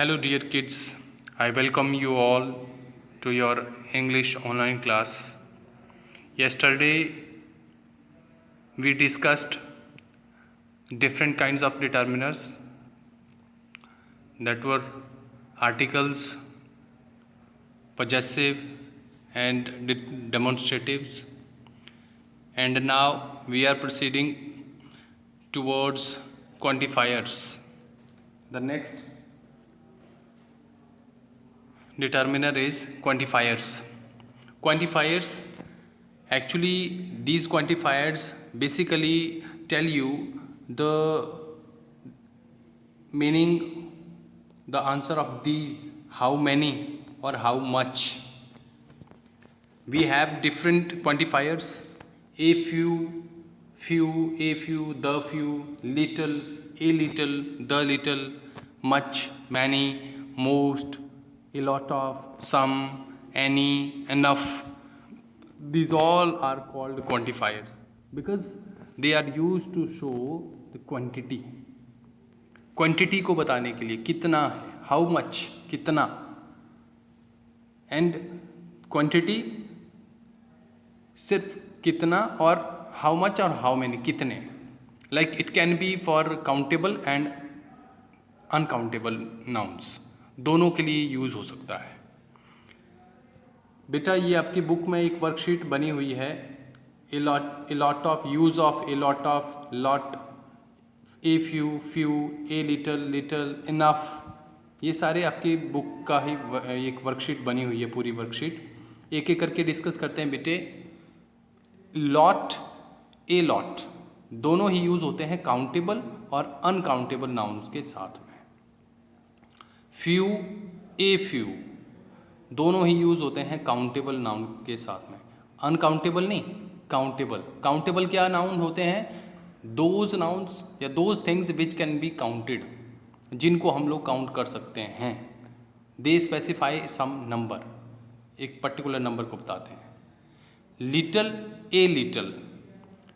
Hello, dear kids. I welcome you all to your English online class. Yesterday, we discussed different kinds of determiners that were articles, possessive, and demonstratives. And now we are proceeding towards quantifiers. The next determiner is quantifiers. Quantifiers, actually, these quantifiers basically tell you the meaning, the answer of these, how many or how much. We have different quantifiers: a few, a few, the few, little, a little, the little, much, many, most, a lot of, some, any, enough. These all are called quantifiers because they are used to show the quantity. Quantity को बताने के लिए कितना है, how much, कितना. And quantity सिर्फ कितना और हाउ मच और हाउ मेनी, कितने. Like it can be for countable and uncountable nouns, दोनों के लिए यूज़ हो सकता है. बेटा, ये आपकी बुक में एक वर्कशीट बनी हुई है. A lot of, use of a lot of, lot, a few, a little, enough. ये सारे आपकी बुक का ही एक वर्कशीट बनी हुई है, पूरी वर्कशीट. एक एक करके डिस्कस करते हैं बेटे. लॉट, ए लॉट, दोनों ही यूज़ होते हैं काउंटेबल और अनकाउंटेबल नाउन्स के साथ में. फ्यू, ए फ्यू, दोनों ही यूज़ होते हैं काउंटेबल नाउन के साथ में. अनकाउंटेबल नहीं, काउंटेबल. काउंटेबल क्या नाउन होते हैं? दोज नाउन्स या those things which can be counted, जिनको हम लोग काउंट कर सकते हैं. दे स्पेसिफाई सम नंबर, एक पर्टिकुलर नंबर को बताते हैं. लिटल, ए लिटल,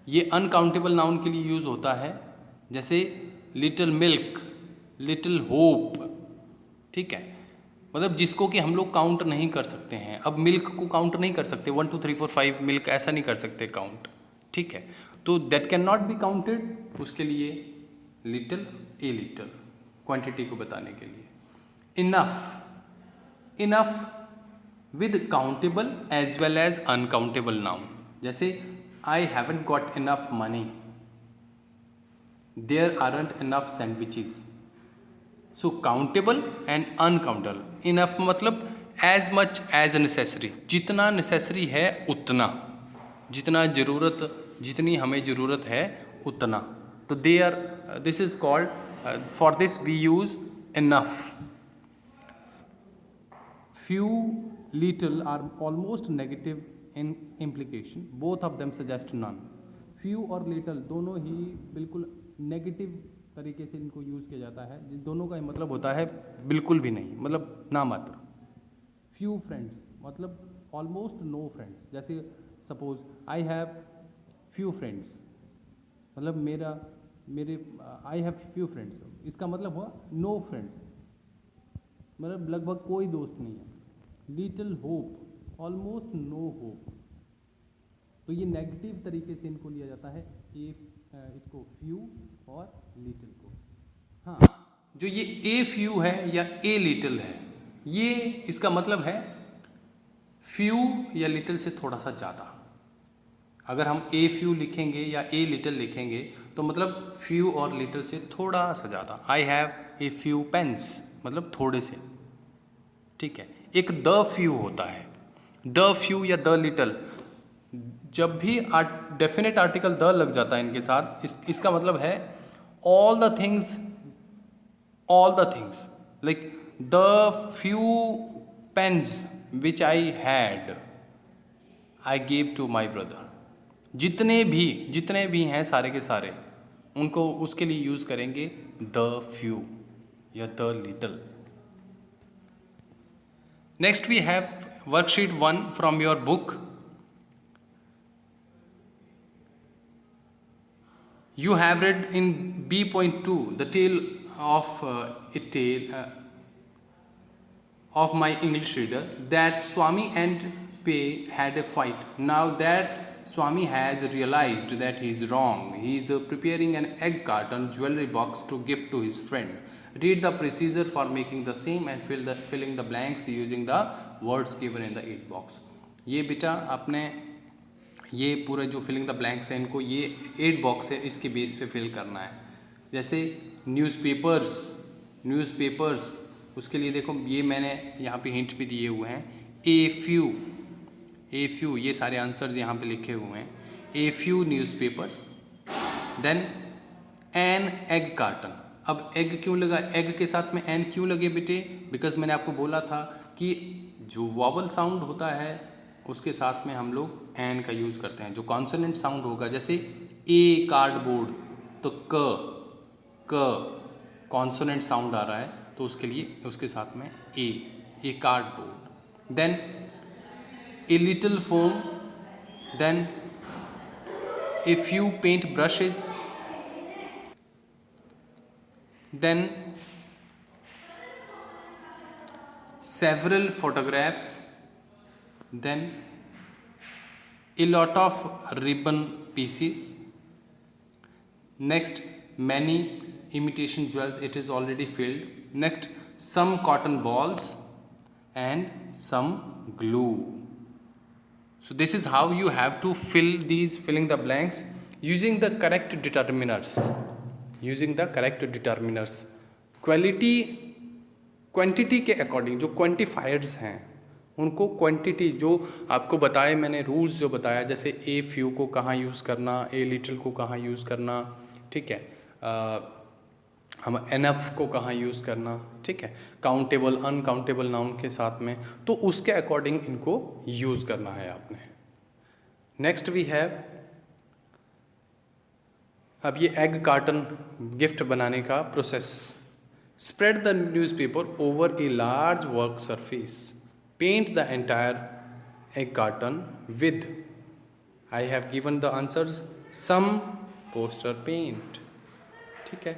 ये अनकाउंटेबल नाउन के लिए यूज़ होता है. जैसे लिटिल मिल्क, लिटिल होप. ठीक है, मतलब जिसको कि हम लोग काउंट नहीं कर सकते हैं. अब मिल्क को काउंट नहीं कर सकते, 1 2 3 4 5 मिल्क ऐसा नहीं कर सकते काउंट. ठीक है, तो that can not be counted. उसके लिए लिटिल, ए लिटिल, क्वांटिटी को बताने के लिए. Enough, enough with countable as well as uncountable noun. जैसे I haven't got enough money, there aren't enough sandwiches. So countable and uncountable. Enough मतलब as much as necessary, जितना necessary है उतना, जितना ज़रूरत, जितनी हमें ज़रूरत है उतना. तो they are, this is called, for this we use enough. Few, little are almost negative in implication, both of them suggest none. Few और लिटिल दोनों ही बिल्कुल नेगेटिव तरीके से इनको यूज़ किया जाता है. जिन दोनों का मतलब होता है बिल्कुल भी नहीं, मतलब ना मात्र. फ्यू फ्रेंड्स मतलब ऑलमोस्ट नो फ्रेंड्स. जैसे suppose I have few friends, मतलब मेरे आई हैव फ्यू फ्रेंड्स, इसका मतलब हुआ नो फ्रेंड्स, मतलब लगभग कोई दोस्त नहीं है. Little hope, almost no hope. तो ये नेगेटिव तरीके से इनको लिया जाता है, इसको फ्यू और लिटिल को. हाँ, जो ये ए फ्यू है या ए लिटिल है, ये इसका मतलब है फ्यू या लिटिल से थोड़ा सा ज़्यादा. अगर हम ए फ्यू लिखेंगे या ए लिटिल लिखेंगे तो मतलब फ्यू और लिटिल से थोड़ा सा ज़्यादा. I have a few pens, मतलब थोड़े से. ठीक है. एक द फ्यू होता है. द फ्यू या द लिटिल, जब भी डेफिनेट आर्टिकल द लग जाता है इनके साथ, इसका मतलब है all the things, like the few pens which I had I gave to my brother. जितने भी हैं सारे के सारे, उनको उसके लिए यूज़ करेंगे द फ्यू या the little. Next we have worksheet 1 from your book. You have read in B.2 the tale of of my English reader that Swami and Pei had a fight. Now that Swami has realized that he is wrong, he is preparing an egg carton jewelry box to give to his friend. Read the procedure for making the same and filling the blanks using the words given in the 8 box. ये बेटा आपने ये पूरा जो filling the blanks है इनको ये 8 box है इसके बेस पे फिल करना है. जैसे न्यूज़पेपर्स उसके लिए देखो ये मैंने यहाँ पे हिंट भी दिए हुए हैं. ए फ्यू ये सारे आंसर्स यहाँ पे लिखे हुए हैं. A few newspapers, then an egg carton. अब एग क्यों लगा, एग के साथ में एन क्यों लगे बेटे? बिकॉज मैंने आपको बोला था कि जो वॉवल साउंड होता है उसके साथ में हम लोग एन का यूज़ करते हैं. जो कॉन्सोनेंट साउंड होगा जैसे ए कार्डबोर्ड, तो क कॉन्सोनेंट साउंड आ रहा है तो उसके लिए उसके साथ में a cardboard. Then a little foam, then a few paint brushes, then several photographs, then a lot of ribbon pieces, next many imitation jewels, it is already filled, next some cotton balls and some glue. So this is how you have to filling the blanks using the correct determiners. Quantity के according जो quantifiers हैं उनको quantity जो आपको बताए मैंने rules जो बताया, जैसे ए फ्यू को कहाँ यूज़ करना, ए लिटिल को कहाँ यूज़ करना, ठीक है, हम एनफ को कहाँ यूज़ करना, ठीक है, काउंटेबल अनकाउंटेबल नाउन के साथ में, तो उसके अकॉर्डिंग इनको यूज़ करना है आपने. नेक्स्ट वी हैव, अब ये एग कार्टन गिफ्ट बनाने का process. Spread the newspaper over a large work surface. Paint the entire egg carton with, I have given the answers, some poster paint. ठीक है.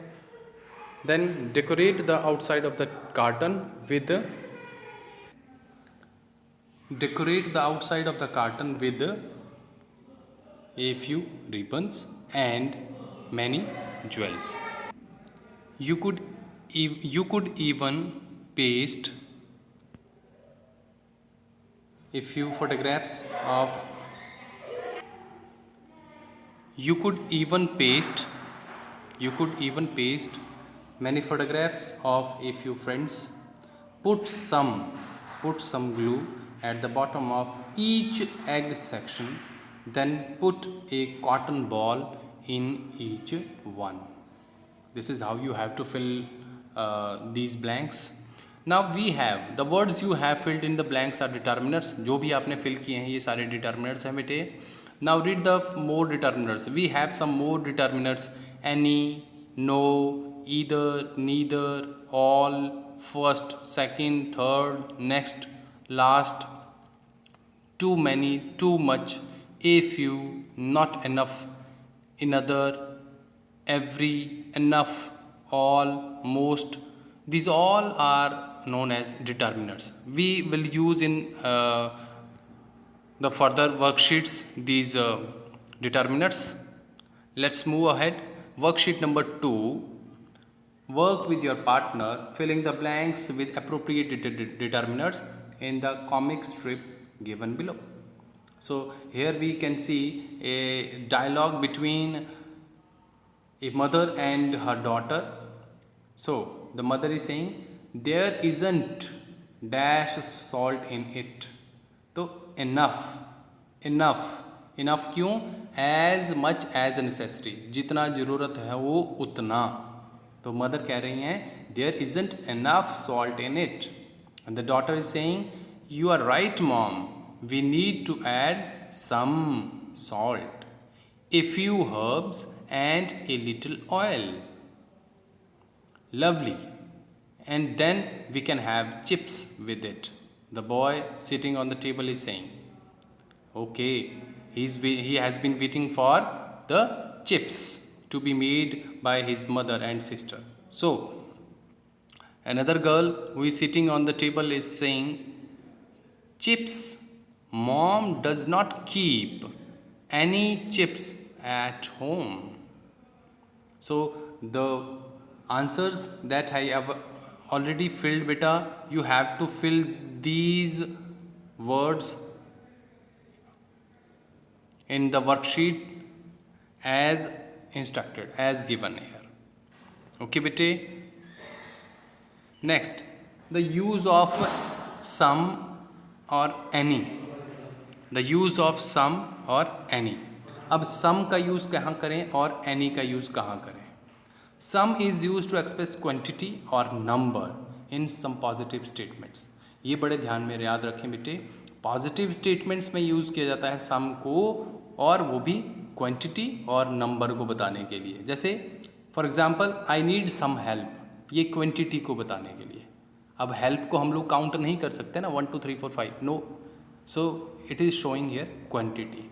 Then decorate the outside of the carton with a few ribbons and many jewels. You could even paste a few photographs of many photographs of a few friends. Put some glue at the bottom of each egg section, then put a cotton ball in each one. This is how you have to fill these blanks. Now we have the words you have filled in the blanks are determiners. जो भी आपने fill किए हैं ये सारे determiners हैं बेटे. Now read the more determiners. We have some more determiners: any, no, either, neither, all, first, second, third, next, last, too many, too much, a few, not enough, another, every, enough, all, most. These all are known as determiners. We will use in the further worksheets these determiners. Let's move ahead. Worksheet number 2. Work with your partner filling the blanks with appropriate determiners in the comic strip given below. So here we can see a dialogue between a mother and her daughter. So the mother is saying, there isn't dash salt in it. तो enough क्यों? as much as necessary, जितना ज़रूरत है वो उतना. तो mother कह रही हैं there isn't enough salt in it, and the daughter is saying, you are right mom, we need to add some salt, a few herbs and a little oil. Lovely. And then we can have chips with it. The boy sitting on the table is saying, okay, he has been waiting for the chips to be made by his mother and sister. So Another girl who is sitting on the table is saying, chips. Mom does not keep any chips at home. So the answers that I have already filled, beta, you have to fill these words in the worksheet as instructed, as given here. Okay, bete. Next, the use of some or any. The use of some or any. अब सम का use कहाँ करें और any का use कहाँ करें? Some is use to express quantity और number in some positive statements. ये बड़े ध्यान में याद रखें बेटे, पॉजिटिव स्टेटमेंट्स में यूज़ किया जाता है सम को, और वो भी क्वांटिटी और नंबर को बताने के लिए. जैसे for example, I need some help, ये क्वांटिटी को बताने के लिए. अब हेल्प को हम लोग काउंट नहीं कर सकते ना, 1 2 3 4 5, no. So it is showing here quantity.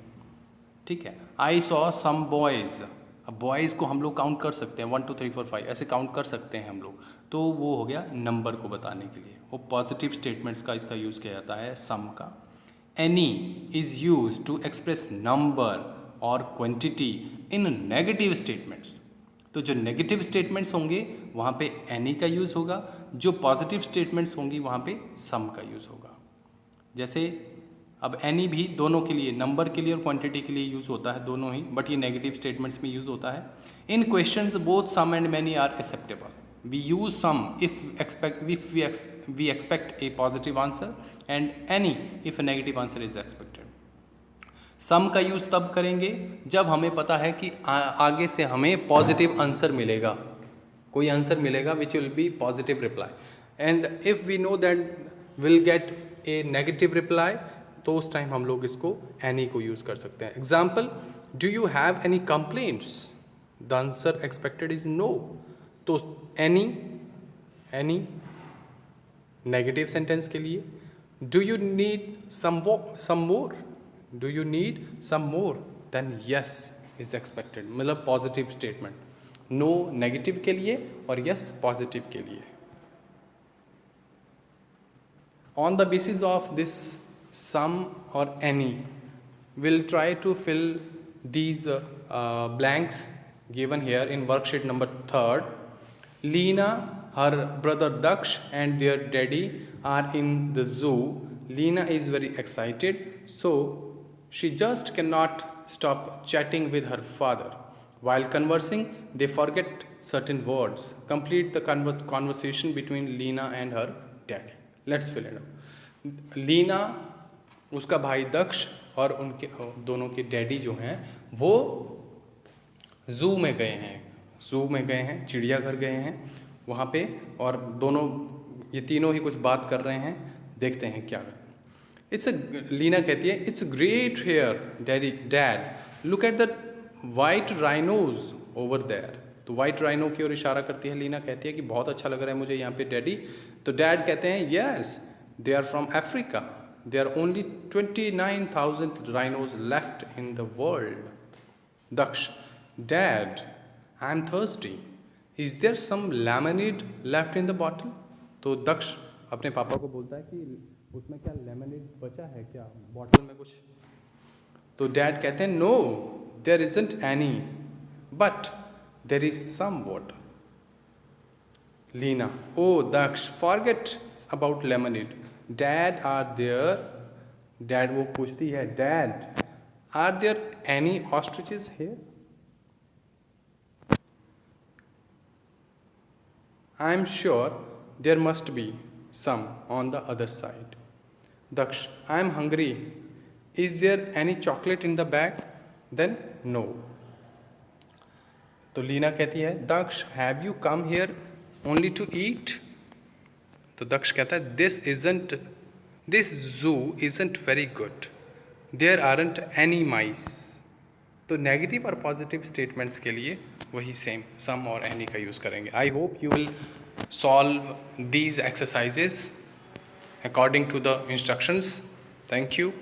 ठीक है. आई सॉ सम बॉयज़, अब बॉयज़ को हम लोग काउंट कर सकते हैं, 1 2 3 4 5 ऐसे काउंट कर सकते हैं हम लोग. तो वो हो गया नंबर को बताने के लिए. वो पॉजिटिव स्टेटमेंट्स का इसका यूज़ किया जाता है सम का. Any is use to express number और क्वांटिटी इन नेगेटिव स्टेटमेंट्स. तो जो नेगेटिव स्टेटमेंट्स होंगे वहाँ पे एनी का यूज़ होगा, जो पॉजिटिव स्टेटमेंट्स होंगी वहाँ पे सम का यूज़ होगा. जैसे अब एनी भी दोनों के लिए, नंबर के लिए और क्वांटिटी के लिए यूज़ होता है, दोनों ही, बट ये नेगेटिव स्टेटमेंट्स में यूज़ होता है. In questions both some and many are acceptable. We use some if we expect a positive answer and any if a negative answer is expected. सम का यूज़ तब करेंगे जब हमें पता है कि आगे से हमें पॉजिटिव आंसर मिलेगा, कोई आंसर मिलेगा which will be positive reply. And if we know that will get a negative reply, तो उस टाइम हम लोग इसको एनी को यूज़ कर सकते हैं. Example, do you have any complaints? The answer expected is no. तो एनी नेगेटिव सेंटेंस के लिए. Do you need some more? Do you need some more? Then yes is expected, मतलब पॉजिटिव स्टेटमेंट. नो नेगेटिव के लिए और yes positive के लिए. On the basis of this sum or any, we'll try to fill these blanks given here in worksheet number 3rd. Leena, her brother Daksh and their daddy are in the zoo. Leena is very excited, so she just cannot stop chatting with her father. While conversing, they forget certain words. Complete the conversation between Leena and her daddy. Let's fill it up. Leena, उसका भाई दक्ष और उनके दोनों के daddy जो हैं वो zoo में गए हैं, चिड़ियाघर गए हैं वहाँ पे, और दोनों ये तीनों ही कुछ बात कर रहे हैं. देखते हैं क्या. लीना कहती है, it's great here dad, look at the white rhinos over there. तो वाइट राइनो की ओर इशारा करती है. लीना कहती है कि बहुत अच्छा लग रहा है मुझे यहाँ पे डैडी. तो डैड कहते हैं, yes they are from Africa. There are only 29,000 rhinos left in the world. Daksh, Dad, I am thirsty. Is there some lemonade left in the bottle? तो दक्ष अपने पापा को बोलता है कि उसमें क्या लेमनेड बचा है क्या बॉटल में कुछ. तो डैड कहते हैं, no there isn't any but there is some water. Leena, oh Daksh, forget about lemonade. Dad, are there? Dad वो पूछती है, Dad, are there any ostriches here? I'm sure there must be some on the other side. Daksh, I'm hungry. Is there any chocolate in the bag? Then no. तो लीना कहती है, Daksh, have you come here only to eat? तो दक्ष कहता है, this zoo isn't very good, there aren't any mice. तो negative और positive statements के लिए वही सेम सम और एनी का यूज़ करेंगे. I hope you will solve these exercises according to the instructions. Thank you.